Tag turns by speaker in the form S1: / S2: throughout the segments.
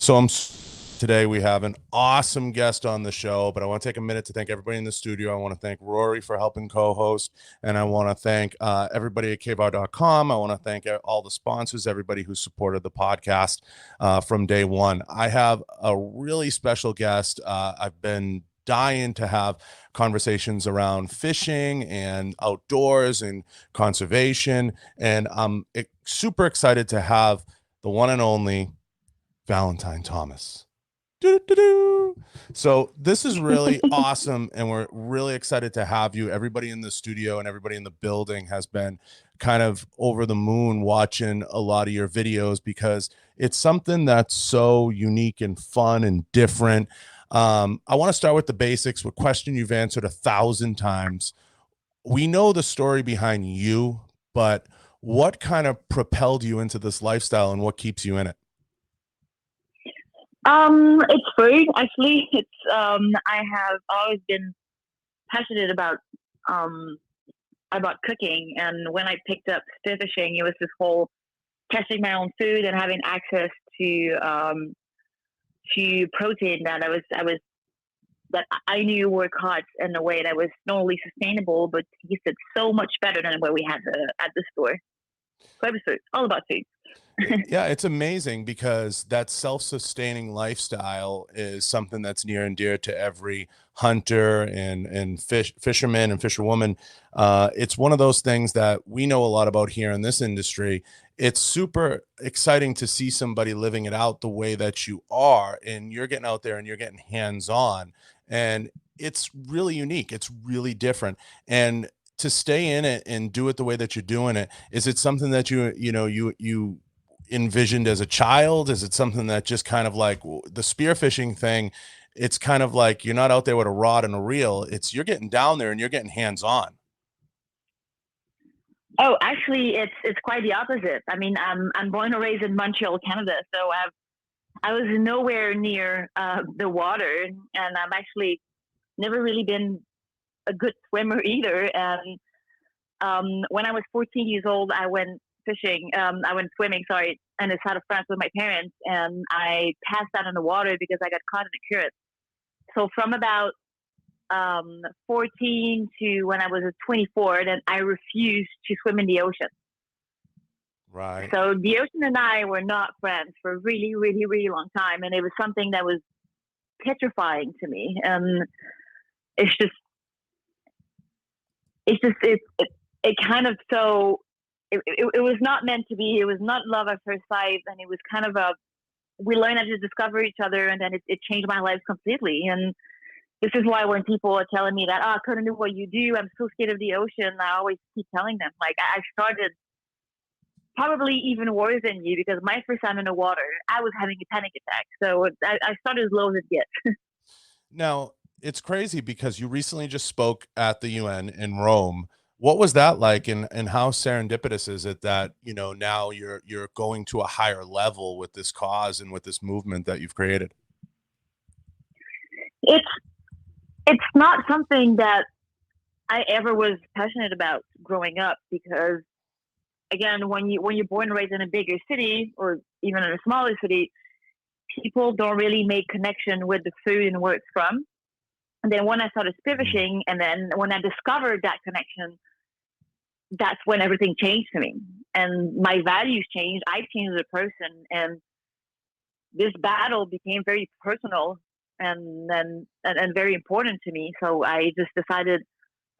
S1: Today we have an awesome guest on the show, but I want to take a minute to thank everybody in the studio. I want to thank Rory for helping co-host, and I want to thank everybody at caveout.com. I want to thank all the sponsors, everybody who supported the podcast from day one. I have a really special guest. I've been dying to have conversations around fishing and outdoors and conservation, and I'm super excited to have the one and only Valentine Thomas. So this is really awesome, and we're really excited to have you. Everybody in the studio and everybody in the building has been kind of over the moon watching a lot of your videos because it's something that's so unique and fun and different. I want to start with the basics, with a question you've answered 1,000 times. We know the story behind you, but what kind of propelled you into this lifestyle and what keeps you in it?
S2: It's food, actually. It's I have always been passionate about cooking, and when I picked up spearfishing, it was this whole testing my own food and having access to protein that I knew were caught in a way that was not only sustainable but tasted so much better than what we had at the store. So it was food, all about food.
S1: Yeah, it's amazing because that self-sustaining lifestyle is something that's near and dear to every hunter and fisherman and fisherwoman. It's one of those things that we know a lot about here in this industry. It's super exciting to see somebody living it out the way that you are, and you're getting out there and you're getting hands-on, and it's really unique. It's really different. And to stay in it and do it the way that you're doing it, is it something that you envisioned as a child? Is it something that just kind of like the spearfishing thing? It's kind of like you're not out there with a rod and a reel. It's you're getting down there and you're getting hands on.
S2: Oh, actually, it's quite the opposite. I mean, I'm born and raised in Montreal, Canada, so I was nowhere near the water, and I've actually never really been a good swimmer either. And when I was 14 years old, I went swimming, sorry, in the south of France with my parents, and I passed out in the water because I got caught in the current. So from about 14 to when I was 24, then I refused to swim in the ocean.
S1: Right.
S2: So the ocean and I were not friends for a really, really, really long time, and it was something that was petrifying to me. And it kind of so. It was not meant to be. It was not love at first sight, and it was kind of we learned how to discover each other, and then it changed my life completely. And this is why when people are telling me that, I couldn't do what you do, I'm so scared of the ocean, I always keep telling them, like, I started probably even worse than you, because my first time in the water, I was having a panic attack. So I started as low as it gets.
S1: Now, it's crazy because you recently just spoke at the UN in Rome. What was that like, and how serendipitous is it that, now you're going to a higher level with this cause and with this movement that you've created?
S2: It's not something that I ever was passionate about growing up, because again, when you're born and raised in a bigger city or even in a smaller city, people don't really make connection with the food and where it's from. And then when I started spearfishing, and then when I discovered that connection, that's when everything changed to me, and my values changed. I changed as a person, and this battle became very personal and very important to me. So I just decided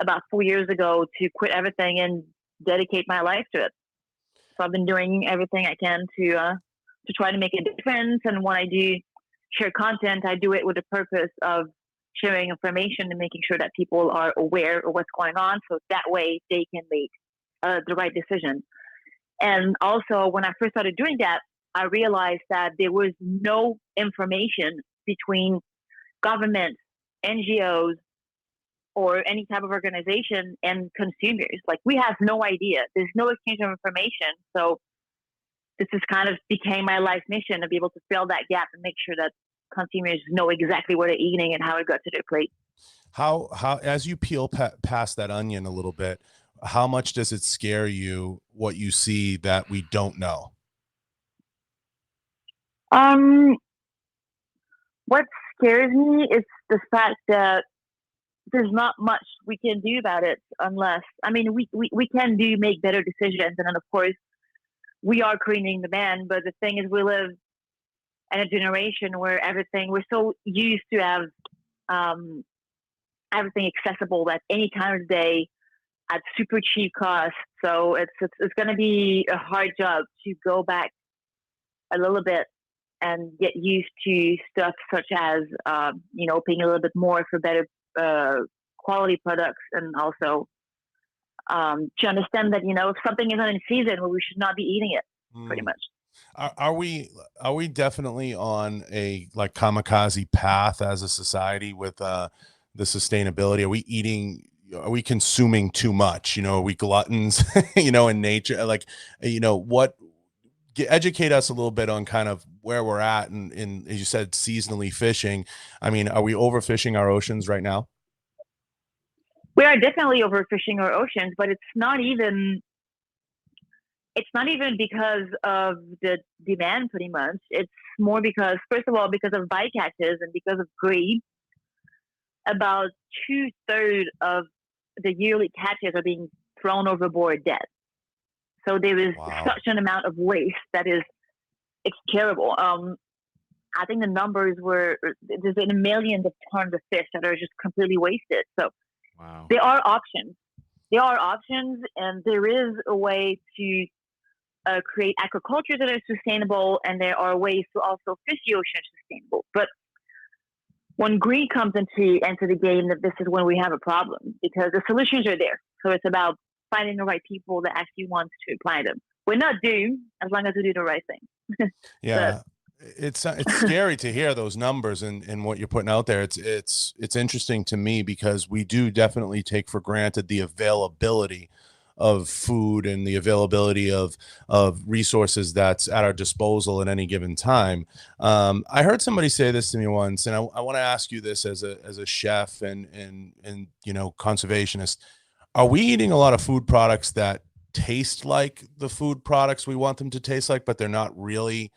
S2: about 4 years ago to quit everything and dedicate my life to it. So I've been doing everything I can to try to make a difference. And when I do share content, I do it with the purpose of sharing information and making sure that people are aware of what's going on, so that way they can make the right decision. And also, when I first started doing that, I realized that there was no information between government, NGOs, or any type of organization and consumers. Like, we have no idea. There's no exchange of information. So this is kind of became my life mission, to be able to fill that gap and make sure that consumers know exactly what they're eating and how it got to their plate.
S1: How as you peel past that onion a little bit, how much does it scare you what you see that we don't know?
S2: what scares me is the fact that there's not much we can do about it unless, I mean, we can make better decisions. And then, of course, we are creating the demand. But the thing is, we live in a generation where we're so used to have everything accessible at any time of the day at super cheap cost. So it's going to be a hard job to go back a little bit and get used to stuff such as, paying a little bit more for better quality products, and also to understand that, if something isn't in season, well, we should not be eating it, pretty much.
S1: Are we definitely on a like kamikaze path as a society with the sustainability? Are we consuming too much? Are we gluttons, in nature? Like, educate us a little bit on kind of where we're at in, as you said, seasonally fishing. I mean, are we overfishing our oceans right now?
S2: We are definitely overfishing our oceans, but it's not even because of the demand, pretty much. It's more because, first of all, because of bycatches and because of greed. About 2/3 of the yearly catches are being thrown overboard dead. So there is such an amount of waste that it's terrible. I think the numbers there's been millions of tons of fish that are just completely wasted. So there are options. And there is a way to create aquaculture that are sustainable, and there are ways to also fish the ocean sustainable. But when greed comes into the game, that this is when we have a problem, because the solutions are there. So it's about finding the right people that actually want to apply them. We're not doomed as long as we do the right thing.
S1: Yeah. It's scary to hear those numbers and what you're putting out there. It's interesting to me because we do definitely take for granted the availability of food and the availability of resources that's at our disposal at any given time. I heard somebody say this to me once, and I want to ask you this as a chef and conservationist. Are we eating a lot of food products that taste like the food products we want them to taste like, but they're not really,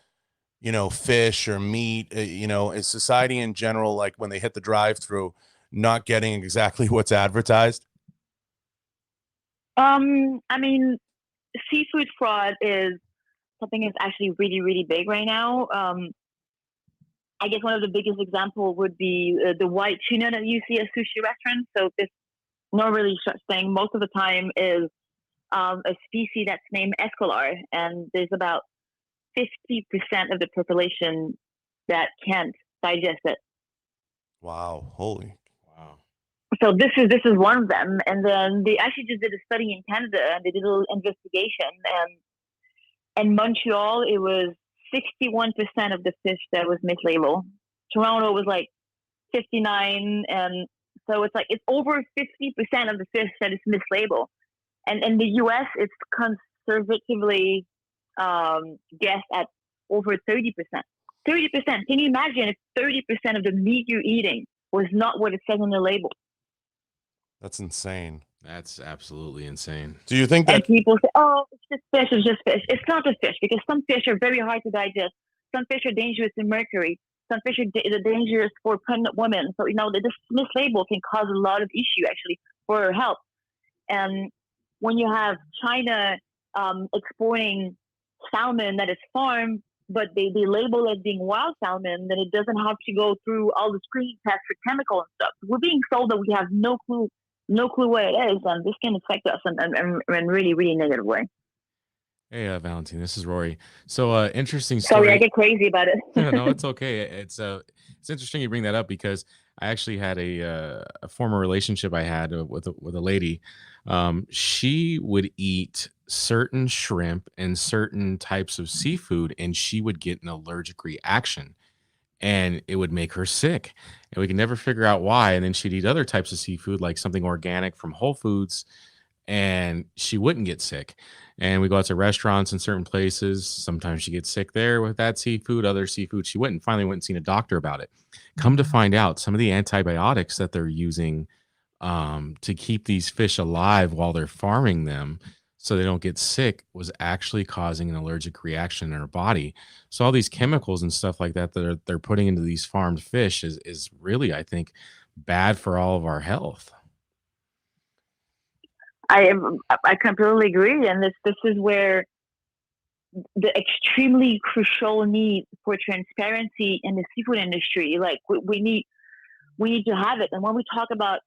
S1: fish or meat? Is society in general, like when they hit the drive-through, not getting exactly what's advertised?
S2: I mean, seafood fraud is something that's actually really, really big right now. I guess one of the biggest examples would be the white tuna that you see at sushi restaurants. So this not really such thing. Most of the time is a species that's named escolar, and there's about 50% of the population that can't digest it.
S1: Wow. Holy. Wow.
S2: So this is one of them. And then they actually just did a study in Canada, and they did a little investigation. And in Montreal, it was 61% of the fish that was mislabeled. Toronto was like 59%. And so it's over 50% of the fish that is mislabeled. And in the US, it's conservatively guessed at over 30%. 30%. Can you imagine if 30% of the meat you're eating was not what it says on the label?
S1: That's insane.
S3: That's absolutely insane.
S1: Do you think that?
S2: And people say, "Oh, it's just fish. It's just fish." It's not just fish, because some fish are very hard to digest. Some fish are dangerous to mercury. Some fish are dangerous for pregnant women. So this mislabel can cause a lot of issue actually for her health. And when you have China exporting salmon that is farmed, but they label it being wild salmon, then it doesn't have to go through all the screening tests for chemical and stuff. We're being told that we have no clue what it is, and this can affect us in really, really negative way.
S3: Hey, Valentine, this is Rory. So, interesting story.
S2: Sorry, I get crazy about it.
S3: No, it's okay. It's interesting you bring that up, because I actually had a former relationship I had with a lady. She would eat certain shrimp and certain types of seafood, and she would get an allergic reaction, and it would make her sick. And we could never figure out why. And then she'd eat other types of seafood, like something organic from Whole Foods, and she wouldn't get sick. And we go out to restaurants in certain places. Sometimes she gets sick there with that seafood, other seafood she wouldn't. Finally went and seen a doctor about it. Come to find out, some of the antibiotics that they're using to keep these fish alive while they're farming them, so they don't get sick was actually causing an allergic reaction in our body. So all these chemicals and stuff like that they're putting into these farmed fish is really, I think, bad for all of our health.
S2: I completely agree, and this is where the extremely crucial need for transparency in the seafood industry. Like we need to have it. And when we talk about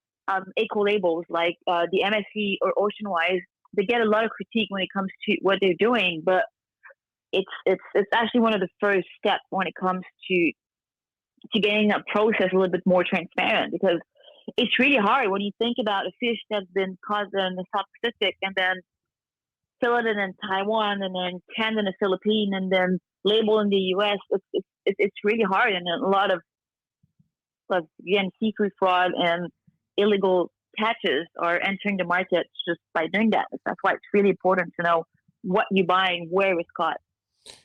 S2: eco labels like the MSC or Oceanwise, they get a lot of critique when it comes to what they're doing, but it's actually one of the first steps when it comes to getting that process a little bit more transparent, because it's really hard when you think about a fish that's been caught in the South Pacific and then filleted in Taiwan and then canned in the Philippines and then labeled in the US. It's really hard, and a lot of again seafood fraud and illegal catches are entering the market just by doing that. That's why it's really important to know what you're buying, where it's caught.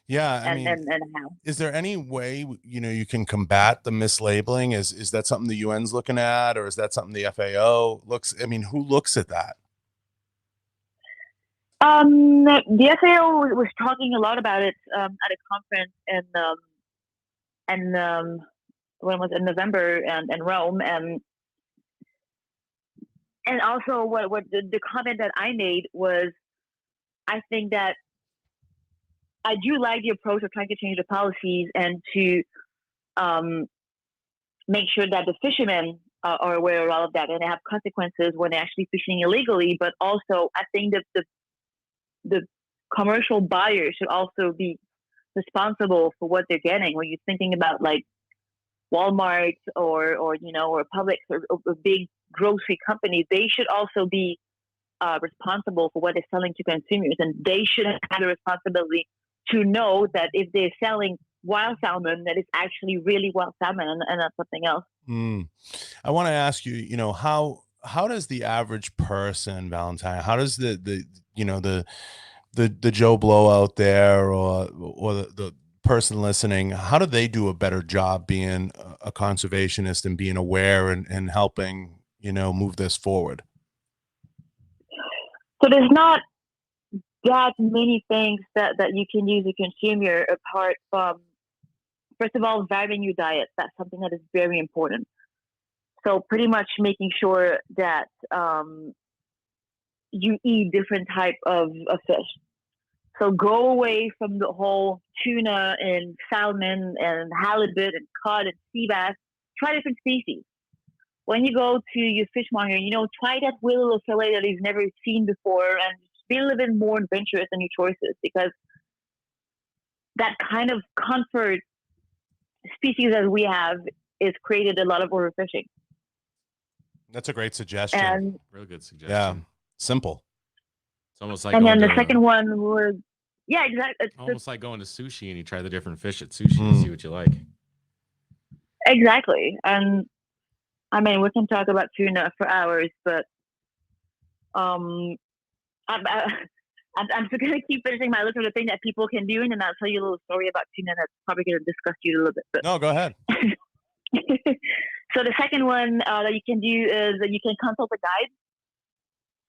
S1: Yeah, I
S2: and,
S1: mean,
S2: and how.
S1: is there any way you can combat the mislabeling? Is that something the UN's looking at, or is that something the FAO looks? I mean, who looks at that?
S2: The FAO was talking a lot about it at a conference and when was it, in November and Rome, and also what the comment that I made was, I think that I do like the approach of trying to change the policies and to make sure that the fishermen are aware of all of that and they have consequences when they're actually fishing illegally. But also, I think that the commercial buyers should also be responsible for what they're getting. When you're thinking about like Walmart or Publix or big grocery companies, they should also be responsible for what they're selling to consumers, and they should have the responsibility to know that if they're selling wild salmon, that it's actually really wild salmon and not something else.
S1: I want to ask you, how does the average person, Valentine, how does the Joe Blow out there, or the person listening, how do they do a better job being a conservationist and being aware and helping, move this forward?
S2: So there's not that many things that you can use as a consumer, apart from, first of all, varying your diet. That's something that is very important. So pretty much making sure that you eat different type of fish. So go away from the whole tuna and salmon and halibut and cod and sea bass. Try different species. When you go to your fishmonger, try that weird little fillet that you've never seen before, and be a little bit more adventurous in your choices, because that kind of comfort species as we have is created a lot of overfishing.
S1: That's a great suggestion.
S2: And
S3: Real good suggestion.
S1: Yeah, simple.
S3: It's almost like,
S2: and then the second one was, yeah, exactly. It's
S3: almost like going to sushi and you try the different fish at sushi and see what you like.
S2: Exactly. And I mean, we can talk about tuna for hours, but I'm just going to keep finishing my list of the thing that people can do, and then I'll tell you a little story about tuna that's probably going to disgust you a little bit. But.
S1: No, go ahead.
S2: So the second one that you can do is that you can consult a guide.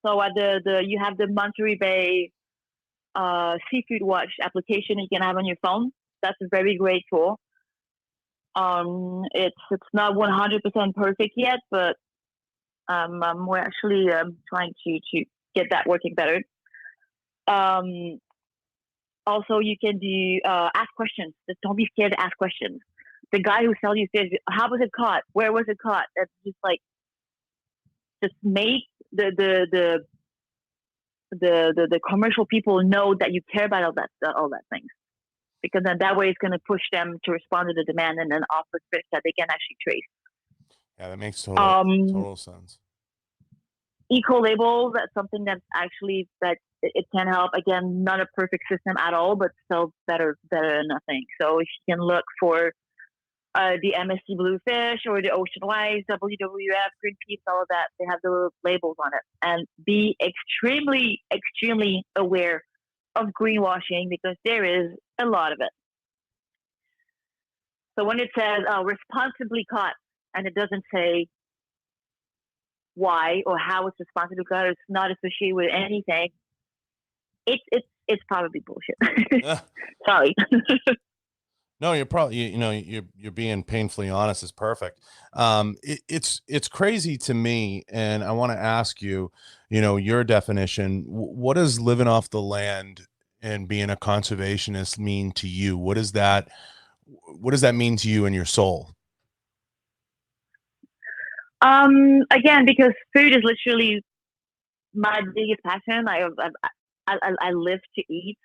S2: So at you have the Monterey Bay Seafood Watch application you can have on your phone. That's a very great tool. It's not 100% perfect yet, but we're actually trying to get that working better. Also, you can do ask questions. Just don't be scared to ask questions. The guy who sells you fish, how was it caught? Where was it caught? That's just make the commercial people know that you care about all that things, because then that way it's going to push them to respond to the demand and then offer fish that they can actually trace.
S1: Yeah, that makes total sense.
S2: Eco labels, that's something that's actually that it can help. Again, not a perfect system at all, but still better than nothing. So if you can look for the MSC Bluefish or the Oceanwise, WWF, Greenpeace, all of that, they have the labels on it. And be extremely, extremely aware of greenwashing, because there is a lot of it. So when it says responsibly caught, and it doesn't say why or how it's responsibly caught, it's not associated with anything, It's probably bullshit. Sorry.
S1: No, you're probably you're being painfully honest. Is perfect. It's crazy to me, and I want to ask you, your definition. What does living off the land and being a conservationist mean to you? What does that mean to you and your soul?
S2: Again, because food is literally my biggest passion. I live to eat,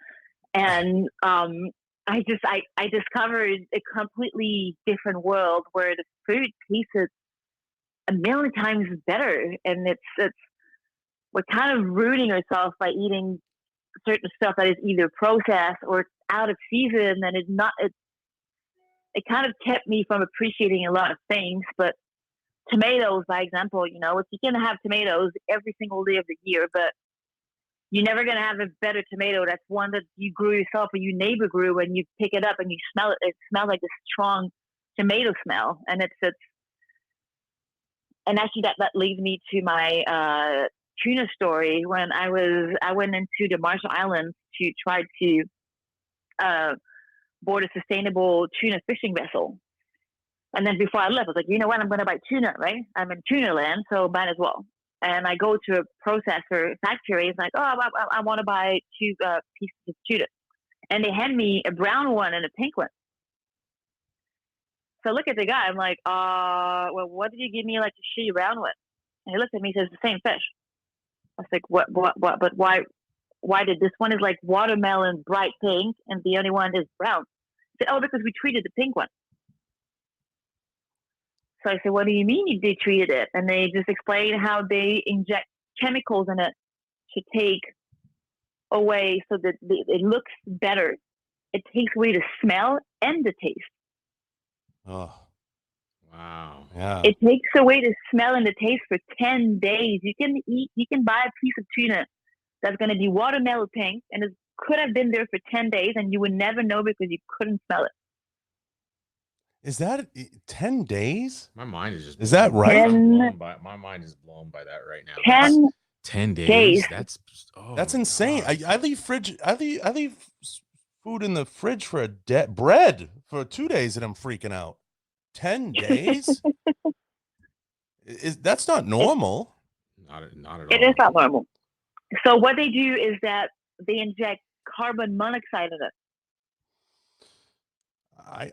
S2: and I discovered a completely different world where the food tasted a million times better, and it's we're kind of ruining ourselves by eating certain stuff that is either processed or out of season, and it kind of kept me from appreciating a lot of things. But tomatoes, by example, if you can have tomatoes every single day of the year, but you're never going to have a better tomato that's one that you grew yourself or your neighbor grew, and you pick it up and you smell it. It smells like this strong tomato smell. And and actually that leads me to my tuna story. When I went into the Marshall Islands to try to board a sustainable tuna fishing vessel. And then before I left, I was like, you know what? I'm going to buy tuna, right? I'm in tuna land, so might as well. And I go to a processor factory. It's like, oh, I want to buy 2 pieces of tuna. And they hand me a brown one and a pink one. So I look at the guy. I'm like, well, what did you give me like a shitty brown one? And he looks at me and says, the same fish. I was like, what, but why did this one is like watermelon bright pink and the other one is brown? He said, oh, because we treated the pink one. So I said, what do you mean they treated it? And they just explained how they inject chemicals in it to take away so that it looks better. It takes away the smell and the taste.
S1: Oh,
S3: wow.
S1: Yeah.
S2: It takes away the smell and the taste for 10 days. You can buy a piece of tuna that's going to be watermelon pink, and it could have been there for 10 days, and you would never know because you couldn't smell it.
S1: Is that 10 days?
S3: My mind is just.
S1: Is that right?
S3: My mind is blown by that right now.
S2: 10
S3: days.
S2: days.
S1: That's insane. I leave food in the fridge for bread for 2 days, and I'm freaking out. 10 days? That's not normal.
S3: Not at all.
S2: It is not normal. So what they do is that they inject carbon monoxide in it.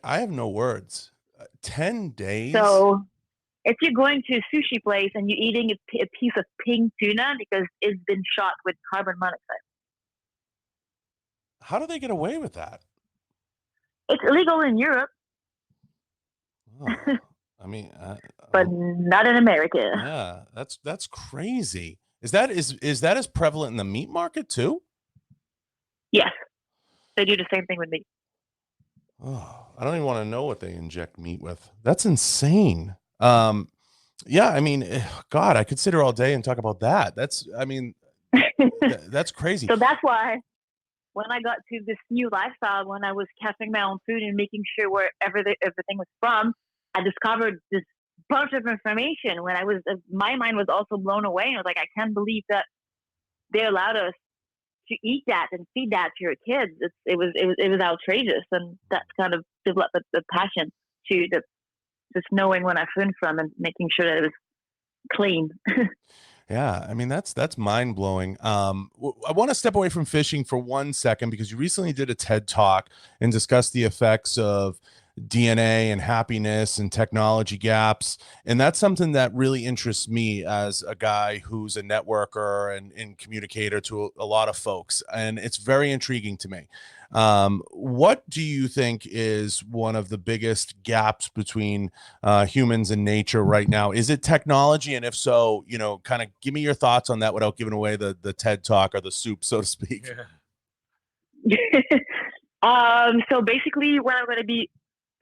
S1: I have no words. 10 days.
S2: So if you're going to a sushi place and you're eating a piece of pink tuna because it's been shot with carbon monoxide.
S1: How do they get away with that?
S2: It's illegal in Europe.
S1: Oh, I mean,
S2: but not in America.
S1: Yeah, that's crazy. Is that as prevalent in the meat market too?
S2: Yes, they do the same thing with meat.
S1: Oh, I don't even want to know what they inject meat with. That's insane. Yeah, I mean, God, I could sit here all day and talk about that. That's crazy.
S2: So that's why when I got to this new lifestyle, when I was catching my own food and making sure where everything was from, I discovered this bunch of information. When my mind was also blown away. I was like, I can't believe that they allowed us to eat that and feed that to your kids. It was outrageous, and that's kind of developed the passion to just knowing when I food from and making sure that it was clean.
S1: Yeah, I mean that's mind blowing. I want to step away from fishing for 1 second because you recently did a TED Talk and discussed the effects of DNA and happiness and technology gaps, and that's something that really interests me as a guy who's a networker and communicator to a lot of folks, and it's very intriguing to me. What do you think is one of the biggest gaps between humans and nature right now? Is it technology? And if so, kind of give me your thoughts on that without giving away the TED Talk or the soup, so to speak.
S2: So basically what I'm going to be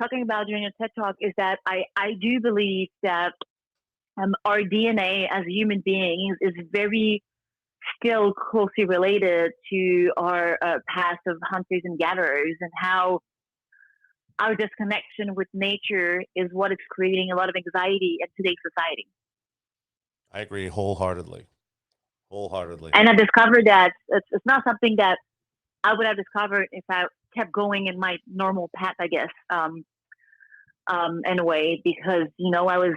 S2: talking about during a TED Talk is that I do believe that our DNA as human beings is very still closely related to our past of hunters and gatherers, and how our disconnection with nature is what is creating a lot of anxiety in today's society.
S1: I agree wholeheartedly. Wholeheartedly.
S2: And I discovered that it's not something that I would have discovered if I kept going in my normal path, I guess, in a way, because, you know, I was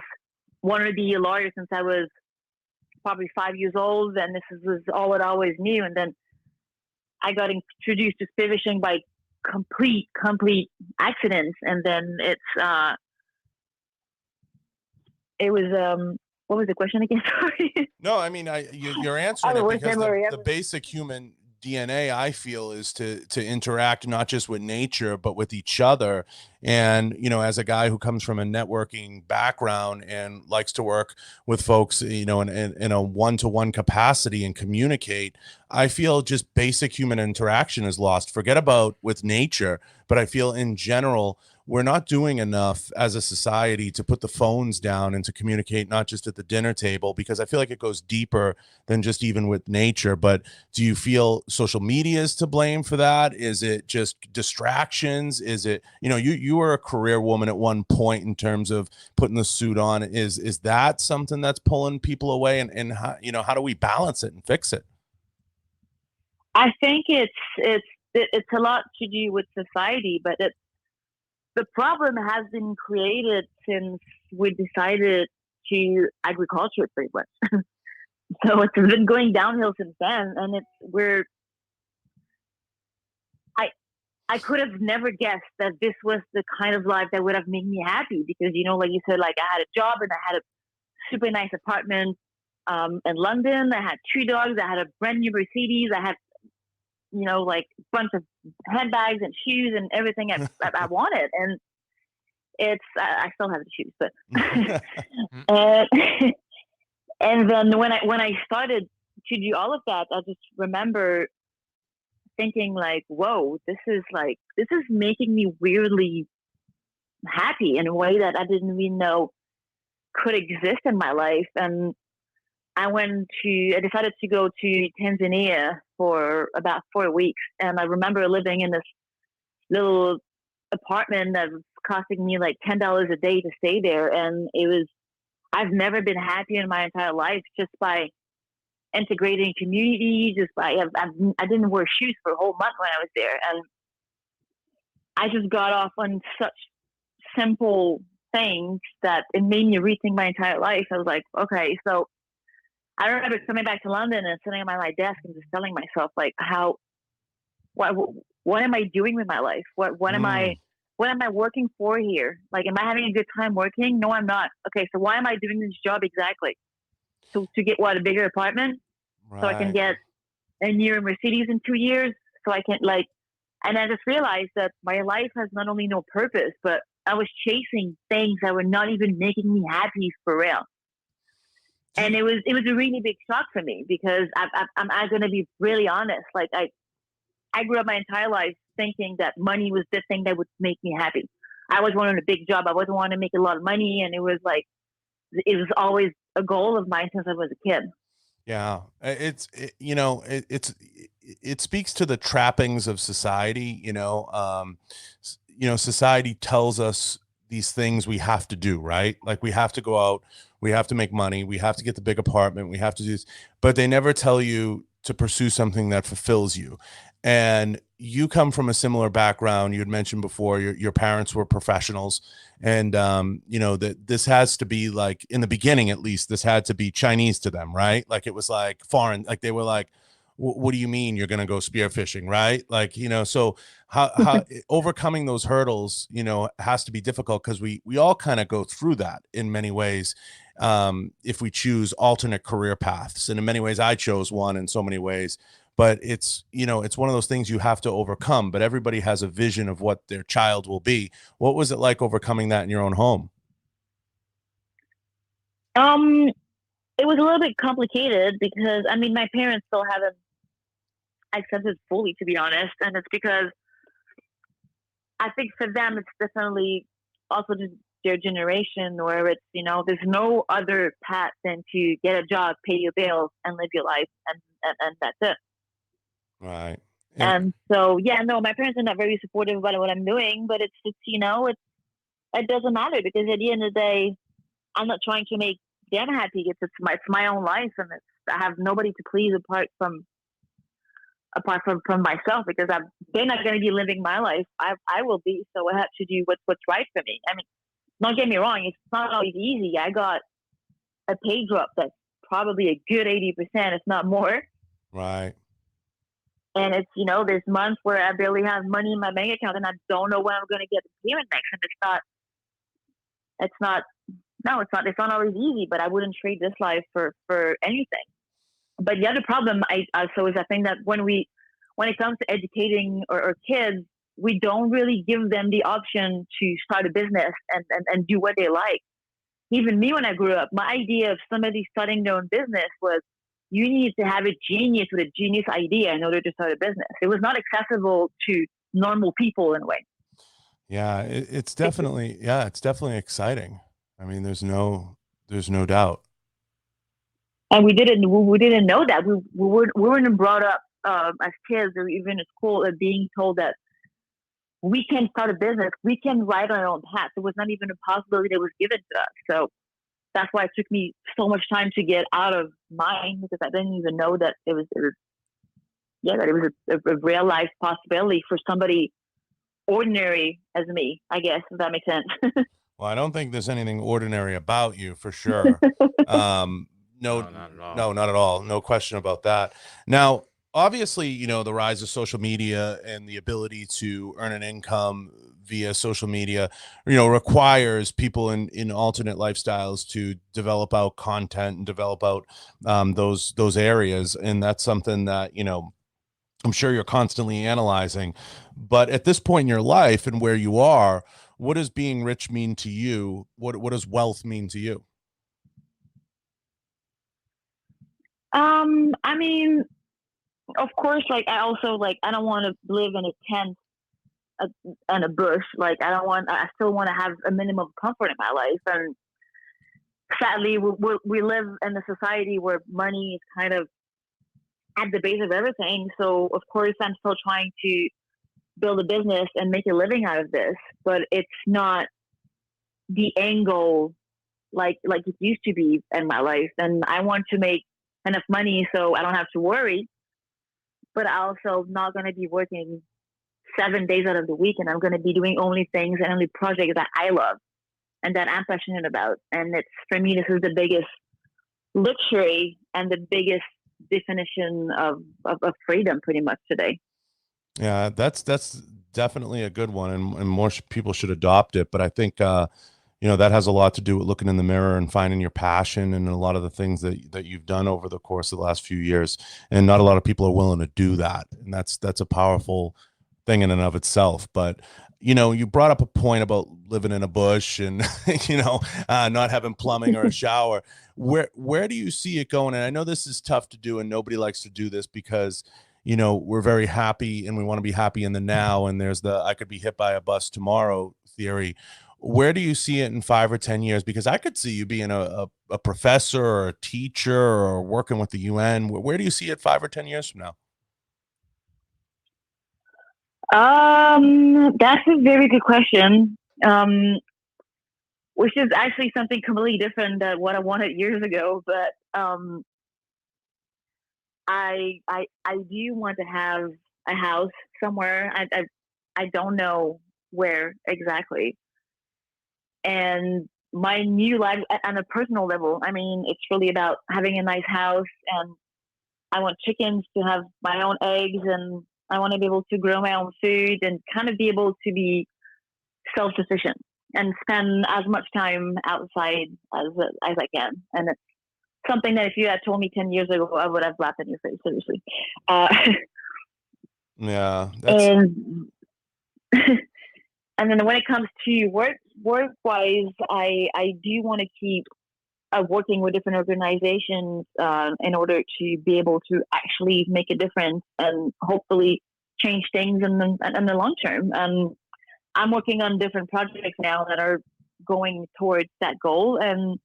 S2: wanted to be a lawyer since I was probably 5 years old, and this was all I always knew. And then I got introduced to spearfishing by complete accidents. And then it was what was the question again? Sorry.
S1: No, I mean, you're answering it because the basic human DNA, I feel, is to interact not just with nature but with each other. And, you know, as a guy who comes from a networking background and likes to work with folks, you know, in a one-to-one capacity and communicate, I feel just basic human interaction is lost. Forget about with nature, but I feel in general we're not doing enough as a society to put the phones down and to communicate, not just at the dinner table, because I feel like it goes deeper than just even with nature. But do you feel social media is to blame for that? Is it just distractions? Is it, you know, you were a career woman at one point in terms of putting the suit on. Is that something that's pulling people away? And how, you know, how do we balance it and fix it?
S2: I think it's a lot to do with society, but the problem has been created since we decided to agriculture pretty much. So it's been going downhill since then, and I could have never guessed that this was the kind of life that would have made me happy, because, you know, like you said, like I had a job and I had a super nice apartment in London. I had 2 dogs. I had a brand new Mercedes. I had, you know, like a bunch of handbags and shoes and everything I wanted. And I still have the shoes, but, and then when I started to do all of that, I just remember thinking like, whoa, this is making me weirdly happy in a way that I didn't even know could exist in my life. And I decided to go to Tanzania for about 4 weeks. And I remember living in this little apartment that was costing me like $10 a day to stay there. And I've never been happier in my entire life, just by integrating community, I didn't wear shoes for a whole month when I was there. And I just got off on such simple things that it made me rethink my entire life. I was like, okay, so I remember coming back to London and sitting at my desk and just telling myself, like, what am I doing with my life? What am I working for here? Like, am I having a good time working? No, I'm not. Okay, so why am I doing this job exactly? So to get a bigger apartment, right, so I can get a newer Mercedes in 2 years, so I can and I just realized that my life has not only no purpose, but I was chasing things that were not even making me happy for real. And it was a really big shock for me, because I'm going to be really honest. Like I grew up my entire life thinking that money was the thing that would make me happy. I always wanted a big job. I always wanted to make a lot of money. And it was always a goal of mine since I was a kid.
S1: Yeah. It speaks to the trappings of society. Society tells us these things we have to do, right? Like we have to go out, we have to make money, we have to get the big apartment, we have to do this, but they never tell you to pursue something that fulfills you. And you come from a similar background. You had mentioned before your parents were professionals, and that this has to be, like, in the beginning at least, this had to be Chinese to them, right? Like it was like foreign. Like they were like, what do you mean you're going to go spearfishing, right? Like, so how overcoming those hurdles, has to be difficult, because we all kind of go through that in many ways. If we choose alternate career paths, and in many ways I chose one in so many ways, but it's one of those things you have to overcome. But everybody has a vision of what their child will be. What was it like overcoming that in your own home?
S2: It was a little bit complicated, because my parents still haven't accepted fully, to be honest. And it's because I think for them it's definitely also just their generation, where it's, there's no other path than to get a job, pay your bills, and live your life, and that's it.
S1: Right.
S2: Yeah. And so, my parents are not very supportive about what I'm doing, but it doesn't matter, because at the end of the day, I'm not trying to make them happy. It's my own life, and I have nobody to please apart from myself, because they're not going to be living my life. I will be. So I have to do what's right for me. I mean, don't get me wrong. It's not always easy. I got a pay drop that's probably a good 80%, if not more.
S1: Right.
S2: And it's, there's months where I barely have money in my bank account and I don't know when I'm going to get the payment next. And it's not always easy, but I wouldn't trade this life for anything. But the other problem is I think that when it comes to educating or kids, we don't really give them the option to start a business and do what they like. Even me, when I grew up, my idea of somebody starting their own business was, you need to have a genius with a genius idea in order to start a business. It was not accessible to normal people in a way.
S1: Yeah, it's definitely exciting. I mean, there's no doubt.
S2: And we didn't know that. We weren't brought up as kids or even at school being told that we can start a business, we can write our own path. It was not even a possibility that was given to us. So that's why it took me so much time to get out of mine, because I didn't even know that it was a real life possibility for somebody ordinary as me, I guess, if that makes sense.
S1: Well, I don't think there's anything ordinary about you, for sure. No,
S3: not at all.
S1: No, not at all. No question about that. Now, obviously, the rise of social media and the ability to earn an income via social media, requires people in alternate lifestyles to develop out content and develop out those areas. And that's something that, I'm sure you're constantly analyzing. But at this point in your life and where you are, what does being rich mean to you? What does wealth mean to you?
S2: I mean, of course, I don't want to live in a tent and a bush. I still want to have a minimum of comfort in my life. And sadly, we live in a society where money is kind of at the base of everything. So of course, I'm still trying to build a business and make a living out of this, but it's not the end goal like it used to be in my life. And I want to make enough money so I don't have to worry, but I also not going to be working 7 days out of the week, and I'm going to be doing only things and only projects that I love and that I'm passionate about. And it's, for me, this is the biggest luxury and the biggest definition of freedom pretty much today.
S1: Yeah, that's definitely a good one, and more people should adopt it. But I think that has a lot to do with looking in the mirror and finding your passion and a lot of the things that you've done over the course of the last few years. And not a lot of people are willing to do that, and that's a powerful thing in and of itself. But you brought up a point about living in a bush and not having plumbing or a shower. Where do you see it going? And I know this is tough to do, and nobody likes to do this because we're very happy and we want to be happy in the now. And there's the I could be hit by a bus tomorrow theory. Where do you see it in 5 or 10 years? Because I could see you being a professor or a teacher or working with the UN. Where do you see it 5 or 10 years from now?
S2: That's a very good question. Which is actually something completely different than what I wanted years ago. But I do want to have a house somewhere. I don't know where exactly. And my new life on a personal level, I mean, it's really about having a nice house, and I want chickens to have my own eggs, and I want to be able to grow my own food and kind of be able to be self-sufficient and spend as much time outside as I can. And it's something that if you had told me 10 years ago, I would have laughed in your face, seriously.
S1: Yeah.
S2: And then when it comes to work-wise, I do want to keep working with different organizations in order to be able to actually make a difference and hopefully change things in the long term. I'm working on different projects now that are going towards that goal. And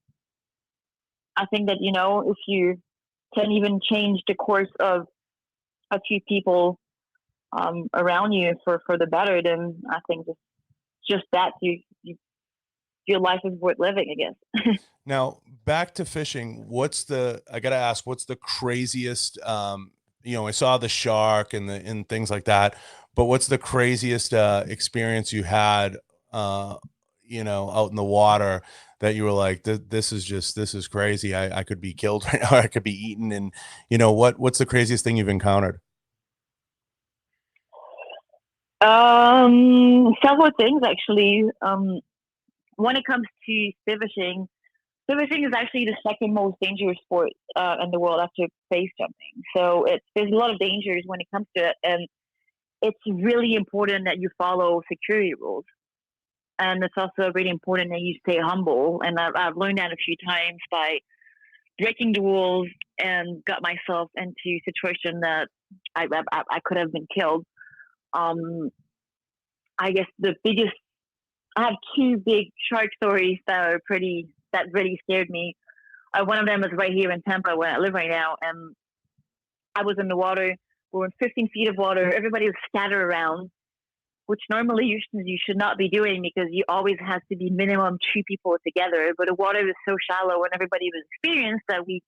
S2: I think that, if you can even change the course of a few people around you for the better, then I think just that you're your life is worth living, I guess.
S1: Now, back to fishing. I gotta ask, what's the craziest, I saw the shark and things like that, but what's the craziest experience you had, out in the water that you were like, this is crazy. I could be killed right now, or I could be eaten. And what's the craziest thing you've encountered?
S2: Several things actually. When it comes to spearfishing, spearfishing is actually the second most dangerous sport in the world after base jumping. So there's a lot of dangers when it comes to it, and it's really important that you follow security rules. And it's also really important that you stay humble. And I've learned that a few times by breaking the rules and got myself into a situation that I could have been killed. I guess I have two big shark stories that really scared me. One of them is right here in Tampa where I live right now. And I was in the water. We were in 15 feet of water. Everybody was scattered around, which normally you should not be doing because you always have to be minimum 2 people together. But the water was so shallow and everybody was experienced that we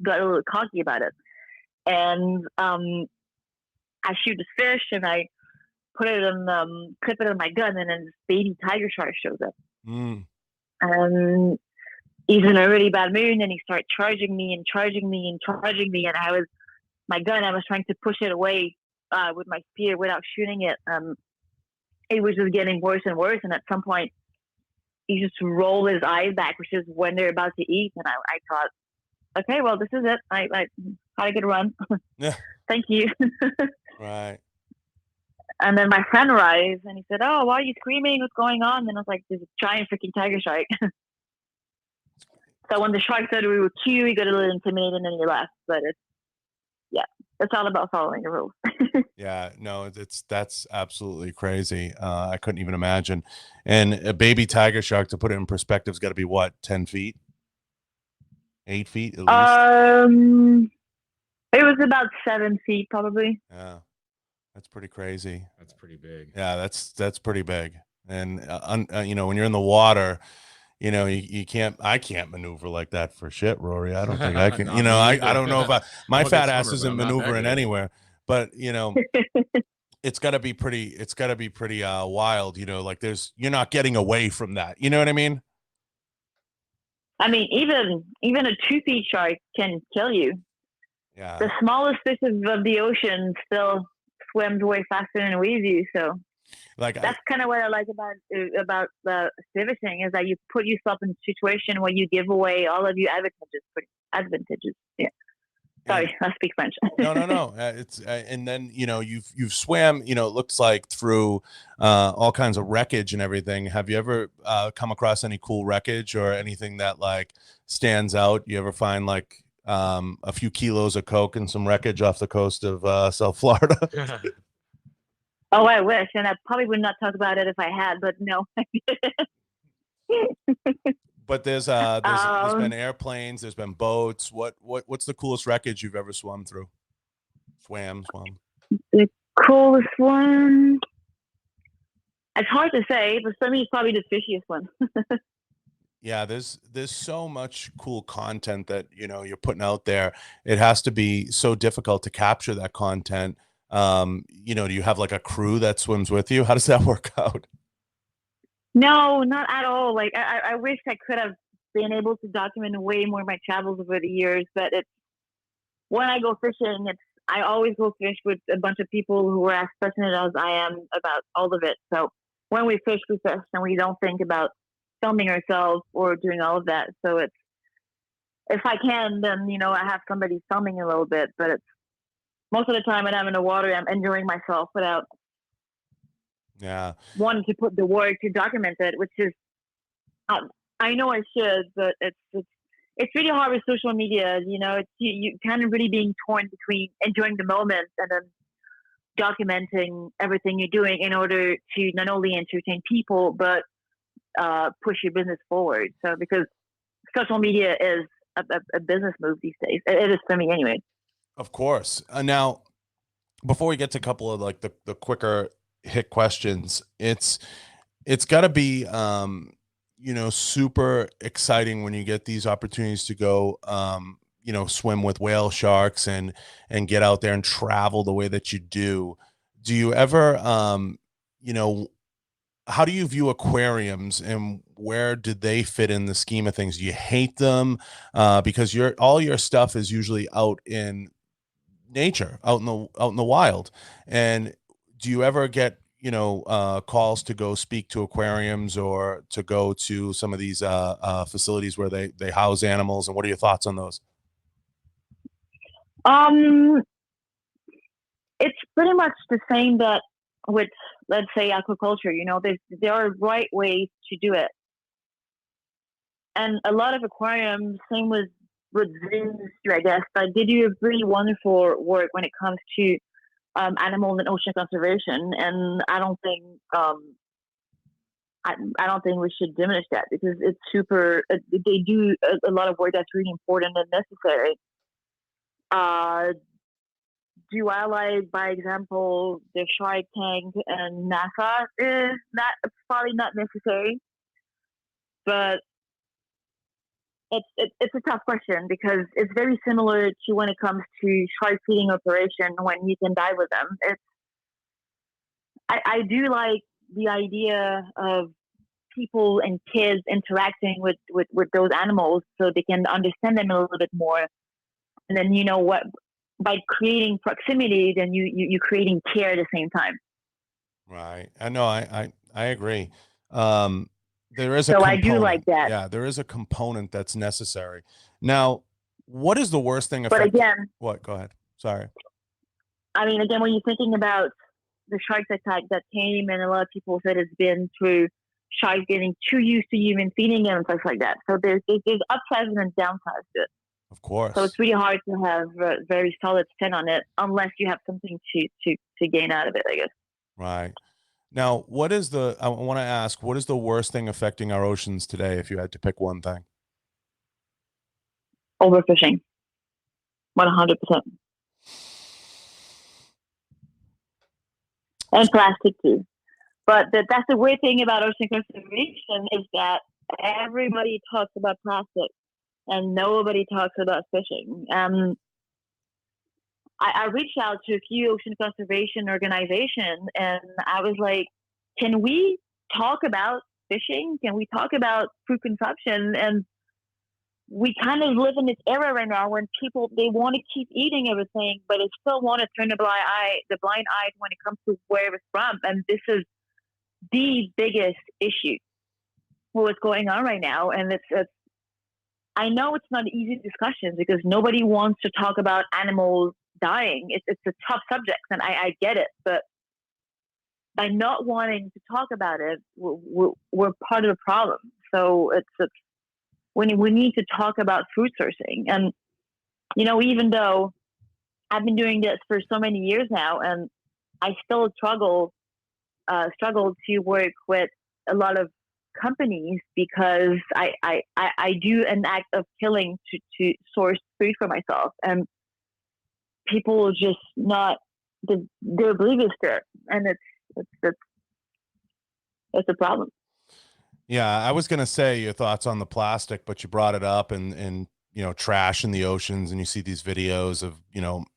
S2: got a little cocky about it. And I shoot this fish and I put it in, clip it in my gun, and then this baby tiger shark shows up. And he's in a really bad mood, and he started charging me. And I was trying to push it away with my spear without shooting it. It was just getting worse and worse. And at some point, he just rolled his eyes back, which is when they're about to eat. And I thought, okay, well, this is it. I gotta get a run.
S1: Yeah.
S2: Thank you.
S1: Right.
S2: And then my friend arrives and he said, "Oh, why are you screaming? What's going on?" And I was like, "There's a giant freaking tiger shark." So when the shark said we were cute, he got a little intimidated and then he left. But it's all about following the rules.
S1: Yeah, no, that's absolutely crazy. I couldn't even imagine. And a baby tiger shark, to put it in perspective, has got to be what, 10 feet, 8 feet at least.
S2: It was about 7 feet probably.
S1: Yeah. That's pretty crazy.
S3: That's pretty big.
S1: Yeah, that's pretty big. And when you're in the water, you can't. I can't maneuver like that for shit, Rory. I don't think I can. I don't know if my fat ass isn't maneuvering anywhere. But it's got to be pretty. It's got to be pretty wild. Like you're not getting away from that. You know what I mean?
S2: I mean, even a 2 feet shark can kill you.
S1: Yeah.
S2: The smallest fish of the ocean still swims way faster than we do. So that's kind of what I like about the spearfishing, is that you put yourself in a situation where you give away all of your advantages. Yeah. Sorry, I speak French.
S1: No. It's and then you've swam. It looks like through all kinds of wreckage and everything. Have you ever come across any cool wreckage or anything that like stands out? You ever find like a few kilos of coke and some wreckage off the coast of South Florida?
S2: Oh, I wish, and I probably would not talk about it if I had, but no.
S1: But there's been airplanes, there's been boats. What's the coolest wreckage you've ever swum through? Swam.
S2: The coolest one. It's hard to say, but for me, it's probably the fishiest one.
S1: Yeah, there's so much cool content that you're putting out there. It has to be so difficult to capture that content. Do you have like a crew that swims with you? How does that work out?
S2: No, not at all. Like I wish I could have been able to document way more of my travels over the years, but when I go fishing, I always go fish with a bunch of people who are as passionate as I am about all of it. So when we fish, and we don't think about filming ourselves or doing all of that. So if I can, then I have somebody filming a little bit, but it's most of the time when I'm in the water, I'm enjoying myself without wanting to put the work to document it, which is I know I should, but it's really hard with social media. It's you kind of really being torn between enjoying the moment and then documenting everything you're doing in order to not only entertain people but push your business forward. So because social media is a business move these days, it is for me anyway.
S1: Of course. Now, before we get to a couple of like the quicker hit questions, it's got to be super exciting when you get these opportunities to go, swim with whale sharks and get out there and travel the way that you do. Do you ever, you know, how do you view aquariums and where did they fit in the scheme of things? Do you hate them? Because all your stuff is usually out in nature, out in the wild. And do you ever get, calls to go speak to aquariums or to go to some of these facilities where they house animals? And what are your thoughts on those?
S2: Um, it's pretty much the same that with, let's say, aquaculture. There are right ways to do it, and a lot of aquariums, same with zoo industry, I guess, but they do a really wonderful work when it comes to animal and ocean conservation. And I don't think we should diminish that because it's super. They do a lot of work that's really important and necessary. Do I like, by example, the Shark Tank and NASA? It's probably not necessary, but it's a tough question because it's very similar to when it comes to shark feeding operation when you can dive with them. I do like the idea of people and kids interacting with those animals so they can understand them a little bit more. And then what, by creating proximity, then you creating care at the same time.
S1: Right. I know. I agree. There is a
S2: So I do
S1: component.
S2: like that.
S1: Yeah, there is a component that's necessary. Now, what is the worst thing
S2: But
S1: affecting?
S2: again,
S1: What? Go ahead. Sorry.
S2: I mean, again, when you're thinking about the shark attack that came, and a lot of people said it's been through sharks getting too used to human feeding them and stuff like that. So there's upsides and downsides to it.
S1: Of course.
S2: So it's really hard to have a very solid spin on it unless you have something to gain out of it, I guess.
S1: Right. Now, I want to ask, what is the worst thing affecting our oceans today if you had to pick one thing?
S2: Overfishing, 100%. And plastic too. But that's the weird thing about ocean conservation is that everybody talks about plastic and nobody talks about fishing. I reached out to a few ocean conservation organizations and I was like, can we talk about fishing? Can we talk about food consumption? And we kind of live in this era right now when people, they want to keep eating everything, but they still want to turn the blind eye when it comes to where it's from. And this is the biggest issue with what's going on right now. And I know it's not an easy discussion because nobody wants to talk about animals dying. It's a tough subject, and I get it. But by not wanting to talk about it, we're part of the problem. So when we need to talk about food sourcing, and even though I've been doing this for so many years now, and I still struggle to work with a lot of companies because I do an act of killing to source food for myself, and people are just not, they're oblivious to it, and it's a problem.
S1: Yeah, I was going to say your thoughts on the plastic, but you brought it up and trash in the oceans, and you see these videos of,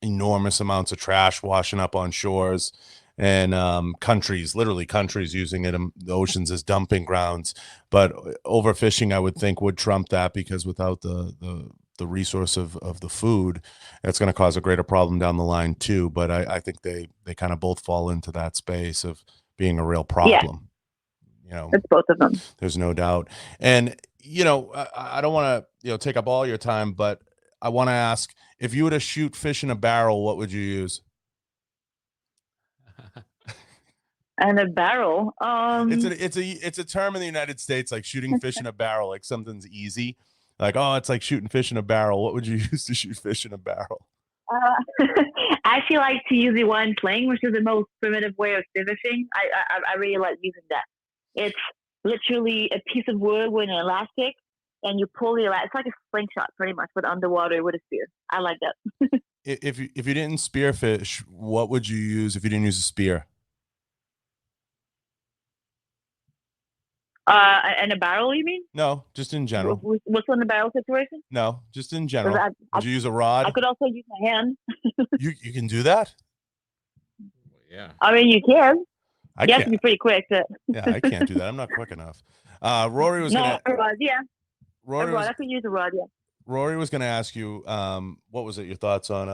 S1: enormous amounts of trash washing up on shores and literally countries using it in the oceans as dumping grounds. But overfishing, I would think, would trump that because without the resource of the food, that's going to cause a greater problem down the line too. But I think they kind of both fall into that space of being a real problem. Yeah.
S2: It's both of them.
S1: There's no doubt. And, I don't want to, take up all your time, but I want to ask, if you were to shoot fish in a barrel, what would you use?
S2: And a barrel.
S1: It's a term in the United States, like shooting fish in a barrel, like something's easy. Like, oh, it's like shooting fish in a barrel. What would you use to shoot fish in a barrel?
S2: I actually like to use the one sling, which is the most primitive way of fishing. I really like using that. It's literally a piece of wood with an elastic, and you pull the elastic. It's like a slingshot, pretty much, but underwater with a spear. I like that.
S1: If you didn't spearfish, what would you use if you didn't use a spear?
S2: In a barrel, you mean?
S1: No, just in general.
S2: What's in the barrel situation?
S1: No, just in general. Would you use a rod?
S2: I could also use my hand.
S1: You can do that?
S3: Yeah.
S2: I mean, you can.
S1: I
S2: You have
S1: can't.
S2: to be pretty quick.
S1: Yeah, I can't do that. I'm not quick enough. Rory was gonna.
S2: A rod, yeah.
S1: Rory
S2: A rod.
S1: was.
S2: I could use a rod, yeah.
S1: Rory was gonna ask you. What was it? Your thoughts on?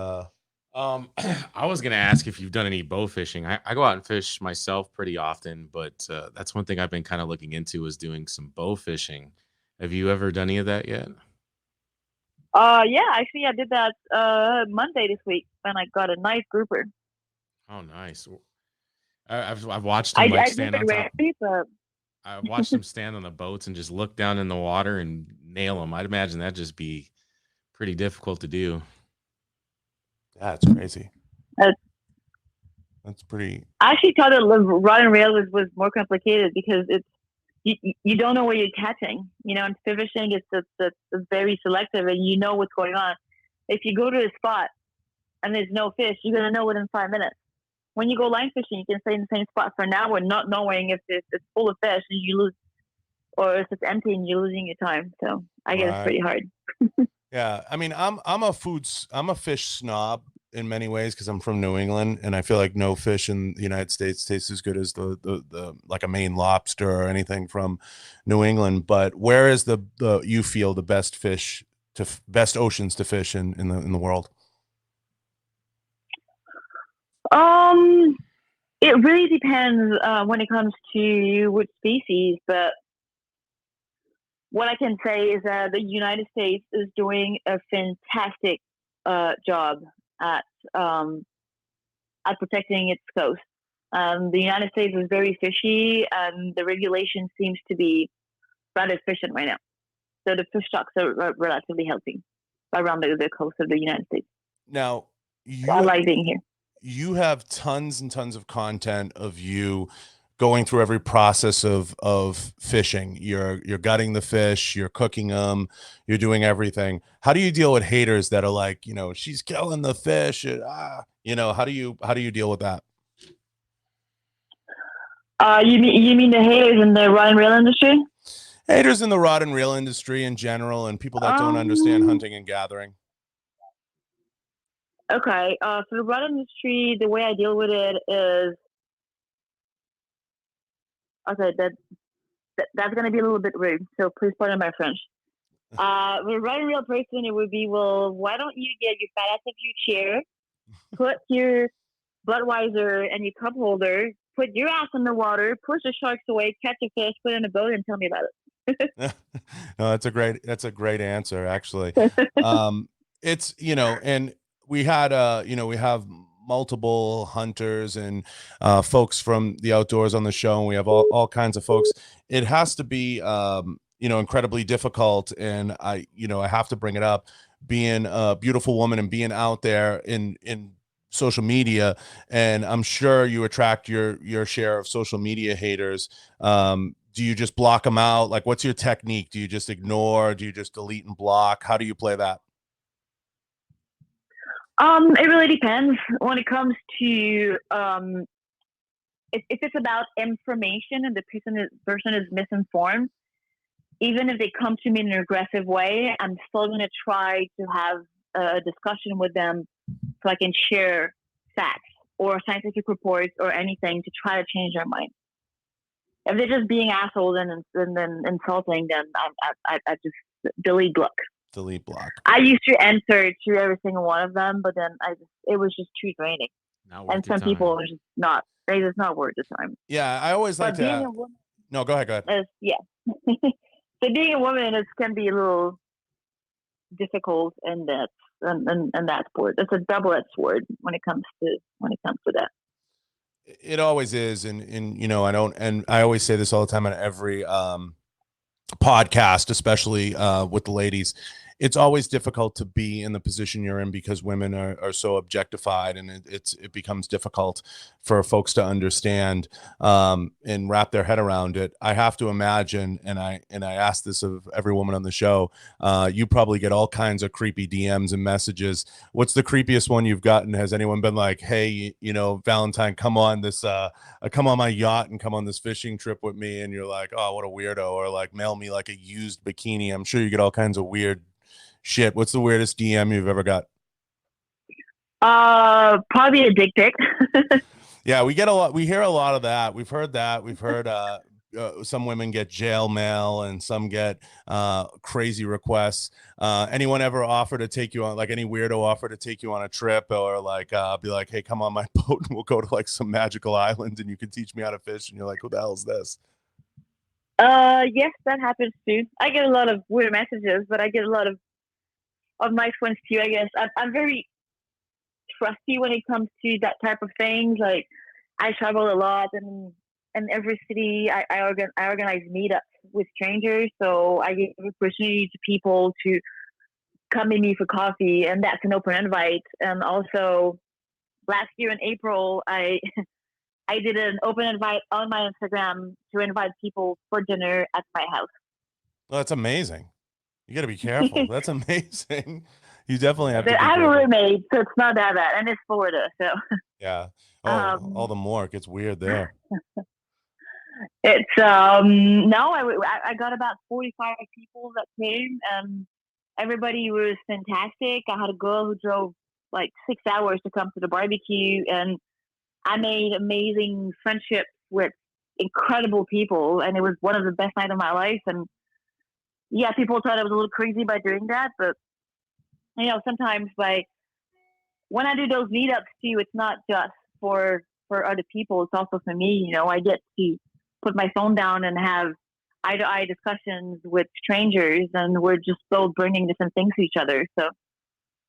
S3: I was gonna ask if you've done any bow fishing. I go out and fish myself pretty often, but that's one thing I've been kind of looking into is doing some bow fishing. Have you ever done any of that yet?
S2: Yeah, actually, I did that Monday this week, and I got a nice grouper.
S3: Oh, nice. I've watched them stand on top. I watched them stand on the boats and just look down in the water and nail them. I'd imagine that'd just be pretty difficult to do.
S1: That's crazy. That's pretty.
S2: I actually thought that rod and reel was more complicated because it's you don't know what you're catching. You know, in fishing, it's very selective, and you know what's going on. If you go to a spot and there's no fish, you're gonna know within 5 minutes. When you go line fishing, you can stay in the same spot for an hour, not knowing if it's full of fish and you lose, or if it's empty and you're losing your time. So I guess it's pretty hard.
S1: Yeah, I mean, I'm a fish snob in many ways because I'm from New England, and I feel like no fish in the United States tastes as good as the like a Maine lobster or anything from New England. But where is the you feel the best fish best oceans to fish in the world?
S2: It really depends when it comes to which species, but what I can say is that the United States is doing a fantastic job at protecting its coast. The United States is very fishy, and the regulation seems to be rather efficient right now. So the fish stocks are relatively healthy around the coast of the United States.
S1: Now,
S2: I like being here.
S1: You have tons and tons of content of you going through every process of fishing. You're gutting the fish, you're cooking them, you're doing everything. How do you deal with haters that are like, you know, she's killing the fish? You know, how do you deal with that?
S2: You mean the haters in the rod and reel industry?
S1: Haters in the rod and reel industry in general, and people that don't understand hunting and gathering.
S2: Okay, for the rod industry, the way I deal with it is, okay, that's going to be a little bit rude, so please pardon my French. With a rod and reel person, it would be, well, why don't you get your fat ass up your chair, put your Budweiser and your cup holder, put your ass in the water, push the sharks away, catch a fish, put it in a boat, and tell me about it.
S1: No, that's a great answer, actually. It's, you know, and we had we have multiple hunters and folks from the outdoors on the show, and we have all kinds of folks. It has to be incredibly difficult, and I have to bring it up, being a beautiful woman and being out there in social media, and I'm sure you attract your share of social media haters. Do you just block them out? Like, what's your technique? Do you just ignore? Do you just delete and block? How do you play that?
S2: It really depends. When it comes to if it's about information and the person is misinformed, even if they come to me in an aggressive way, I'm still going to try to have a discussion with them so I can share facts or scientific reports or anything to try to change their mind. If they're just being assholes and then insulting, then I just delete block.
S1: Delete block.
S2: I used to answer to every single one of them, but then it was just too draining. And some people are just not worth the time.
S1: Yeah, I always like to. No, go ahead.
S2: Yeah. So being a woman can be a little difficult in that sport. It's a double-edged sword when it comes to that.
S1: It always is, and I always say this all the time on every podcast, especially with the ladies. it's always difficult to be in the position you're in because women are so objectified, and it becomes difficult for folks to understand and wrap their head around it. I have to imagine, and I ask this of every woman on the show, you probably get all kinds of creepy DMs and messages. What's the creepiest one you've gotten? Has anyone been like, hey, you know, Valentine, come on this come on my yacht and come on this fishing trip with me, and you're like, oh, what a weirdo, or like mail me like a used bikini? I'm sure you get all kinds of weird shit. What's the weirdest DM you've ever got?
S2: Probably a dick pic.
S1: Yeah, we get a lot. We hear a lot of that. We've heard that. We've heard some women get jail mail, and some get crazy requests. Anyone ever offer to take you on, like any weirdo offer to take you on a trip, or like be like, hey, come on my boat and we'll go to like some magical island and you can teach me how to fish? And you're like, who the hell is this?
S2: Yes, that happens too. I get a lot of weird messages, but I get a lot of nice ones too, I guess. I'm very trusty when it comes to that type of things. Like, I travel a lot, and in every city I organize meetups with strangers, so I give opportunity to people to come meet me for coffee, and that's an open invite. And also, last year in April, I did an open invite on my Instagram to invite people for dinner at my house.
S1: Well, that's amazing. You got to be careful. That's amazing. You definitely have to be
S2: I have
S1: careful.
S2: a roommate, so it's not that bad, and it's Florida, so
S1: Yeah. Oh, all the more it gets weird there.
S2: it's no, I got about 45 people that came, and everybody was fantastic. I had a girl who drove like 6 hours to come to the barbecue, and I made amazing friendships with incredible people, and it was one of the best nights of my life. And yeah, people thought I was a little crazy by doing that, but you know, sometimes when I do those meetups too, it's not just for other people, it's also for me. You know, I get to put my phone down and have eye-to-eye discussions with strangers, and we're just both bringing different things to each other. So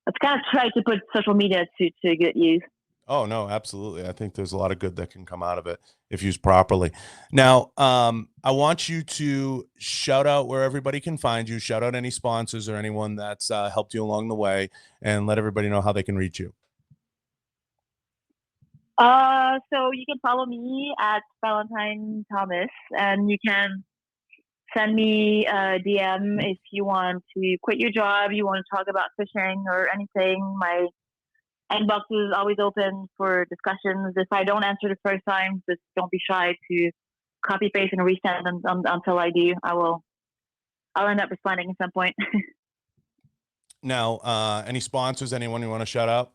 S2: let's kind of try to put social media to good use.
S1: Oh, no, absolutely. I think there's a lot of good that can come out of it if used properly. Now, I want you to shout out where everybody can find you, shout out any sponsors or anyone that's helped you along the way, and let everybody know how they can reach you.
S2: So you can follow me at Valentine Thomas, and you can send me a DM if you want to quit your job, you want to talk about fishing or anything. My inbox is always open for discussions. If I don't answer the first time, just don't be shy to copy paste and resend until I do. I'll end up responding at some point.
S1: Now, any sponsors, anyone you want to shout out?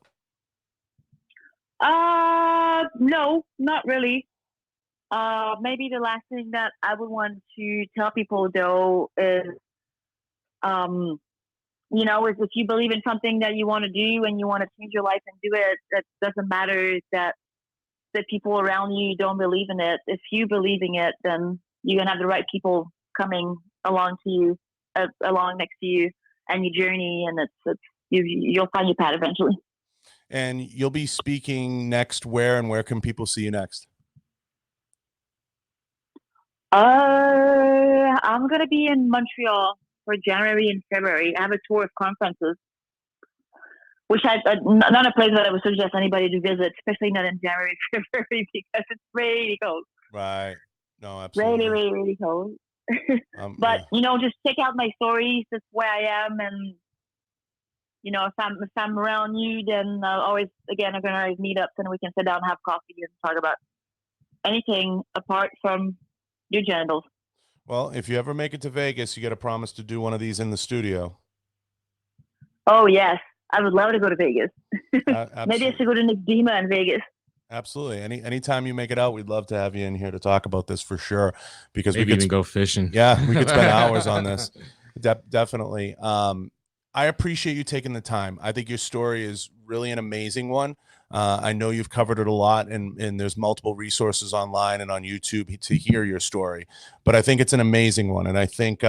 S2: No, not really. Maybe the last thing that I would want to tell people though is, you know, is if you believe in something that you want to do and you want to change your life and do it, that doesn't matter that the people around you don't believe in it. If you believe in it, then you're gonna have the right people coming along to you, along next to you, and your journey, and you'll find your path eventually.
S1: And you'll be speaking next where, and where can people see you next?
S2: I'm gonna be in Montreal for January and February. I have a tour of conferences, which not a place that I would suggest anybody to visit, especially not in January and February, because it's really cold.
S1: Right. No, absolutely.
S2: Really, really, really cold. But you know, just check out my stories. That's where I am, and you know, if I'm around you, then I'll always organize meetups, and we can sit down and have coffee and talk about anything apart from your genitals.
S1: Well, if you ever make it to Vegas, you got to promise to do one of these in the studio.
S2: Oh yes, I would love to go to Vegas. Maybe I should go to Nickdema in Vegas.
S1: Absolutely. Anytime you make it out, we'd love to have you in here to talk about this for sure. Because
S3: maybe
S1: we could
S3: even go fishing.
S1: Yeah, we could spend hours on this. Definitely. I appreciate you taking the time. I think your story is really an amazing one. I know you've covered it a lot, and there's multiple resources online and on YouTube to hear your story, but I think it's an amazing one. And I think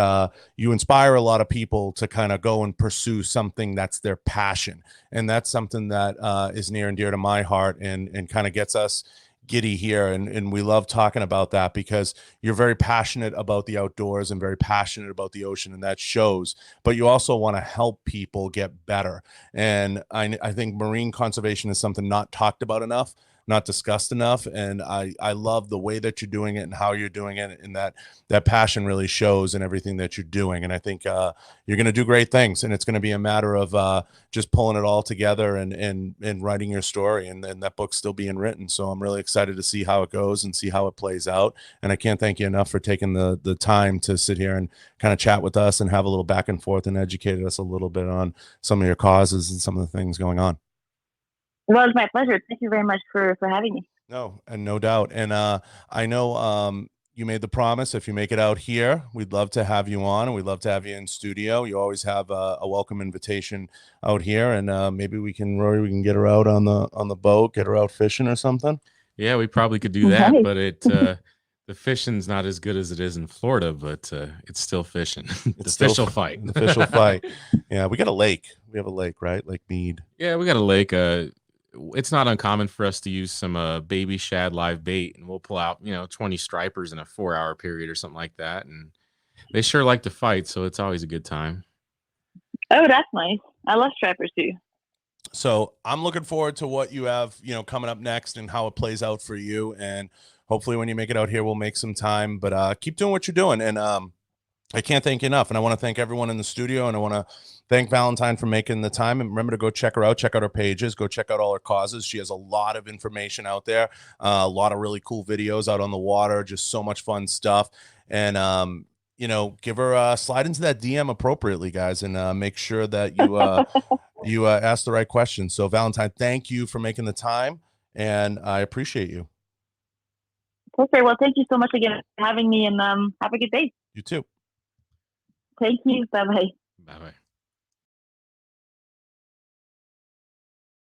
S1: you inspire a lot of people to kind of go and pursue something that's their passion. And that's something that is near and dear to my heart, and kind of gets us giddy here, and we love talking about that because you're very passionate about the outdoors and very passionate about the ocean, and that shows. But you also want to help people get better, and I think marine conservation is something not talked about enough, not discussed enough, and I love the way that you're doing it and how you're doing it, and that passion really shows in everything that you're doing. And I think you're going to do great things, and it's going to be a matter of just pulling it all together and writing your story, and that book's still being written. So I'm really excited to see how it goes and see how it plays out. And I can't thank you enough for taking the time to sit here and kind of chat with us and have a little back and forth and educate us a little bit on some of your causes and some of the things going on.
S2: Well, it's my pleasure. Thank you very much for having me.
S1: No, and no doubt. And I know you made the promise. If you make it out here, we'd love to have you on, and we'd love to have you in studio. You always have a welcome invitation out here, and maybe Rory, we can get her out on the boat, get her out fishing or something.
S3: Yeah, we probably could do that,
S2: Nice.
S3: but the fishing's not as good as it is in Florida, but it's still fishing.
S1: It's
S3: the
S1: still
S3: official fight.
S1: The official fight. Yeah, we got a lake. We have a lake, right? Lake Mead.
S3: Yeah, we got a lake. It's not uncommon for us to use some baby shad live bait, and we'll pull out 20 stripers in a 4-hour period or something like that, and they sure like to fight, so it's always a good time.
S2: Oh, that's nice. I love stripers too.
S1: So I'm looking forward to what you have coming up next and how it plays out for you, and hopefully when you make it out here we'll make some time. But keep doing what you're doing, and I can't thank you enough. And I want to thank everyone in the studio, and I want to thank Valentine for making the time. And remember to go check her out, check out her pages, go check out all her causes. She has a lot of information out there, a lot of really cool videos out on the water, just so much fun stuff. And, give her slide into that DM appropriately, guys, and make sure that you ask the right questions. So Valentine, thank you for making the time, and I appreciate you.
S2: Okay, well, thank you so much again for having me, and have a good day.
S1: You too.
S2: Thank you. Bye-bye.
S3: Bye-bye.